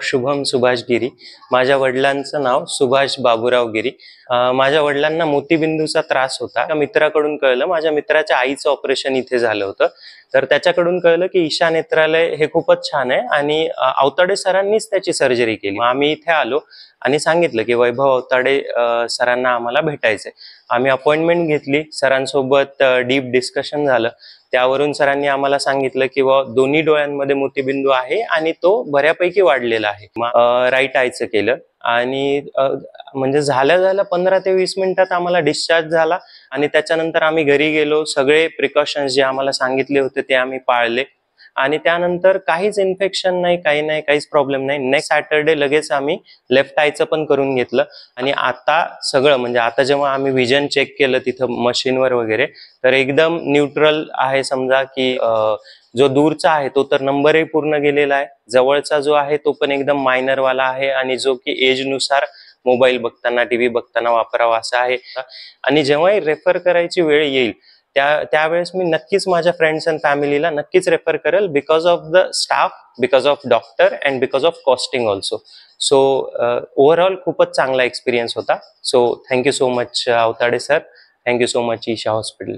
शुभम सुभाष गिरी। माझ्या वडिलांचं नाव सुभाष बाबूराव गिरी। माझ्या वडिलांना मोतीबिंदूचा त्रास होता। मित्राकडून कळलं, माझ्या मित्राच्या आईचं ऑपरेशन इथे झालं होतं, तर त्याच्याकडून कळलं की ईशा नेत्रालय हे खूपच छान आहे आणि अवताडे सरांनीच त्याची सर्जरी केली। आम्ही इथे आलो आणि सांगितलं की वैभव अवताडे सरांना आम्हाला भेटायचंय। आम्ही अपॉइंटमेंट घेतली, सरांसोबत डीप डिस्कशन झालं। त्यावरून सरांनी आम्हाला सांगितलं की दोन्ही डोळ्यांमध्ये मोतीबिंदू आहे आणि तो बऱ्यापैकी वाढलेला आहे। राईट आयचं केलं आणि म्हणजे झाल्या 15 ते 20 मिनिटात आम्हाला डिस्चार्ज झाला आणि त्याच्यानंतर आम्ही घरी गेलो। सगळे प्रिकॉशन्स जे आम्हाला सांगितले होते ते आम्ही पाळले आणि त्यानंतर काहीच इन्फेक्शन नाही, काही नाही, काहीच प्रॉब्लेम नाही। नेक्स्ट सॅटरडे लगेच आम्ही लेफ्ट आयचं पण करून घेतलं आणि आता सगळं म्हणजे आता जेव्हा आम्ही विजन चेक केलं तिथं मशीनवर वगैरे, तर एकदम न्यूट्रल आहे। समजा की जो दूरचा आहे तो तर नंबरही पूर्ण गेलेला आहे, जवळचा जो आहे तो पण एकदम मायनर वाला आहे आणि जो की एज नुसार मोबाईल बघताना टीव्ही बघताना वापरावा असा आहे। आणि जेव्हाही रेफर करायची वेळ येईल त्यावेळेस मी नक्कीच माझ्या फ्रेंड्स अँड फॅमिलीला नक्कीच रेफर करेल, because of the staff, because of doctor and because of costing also. So overall खूपच चांगला एक्सपिरियन्स होता। So thank you so much Awatade sir, thank you so much Isha hospital.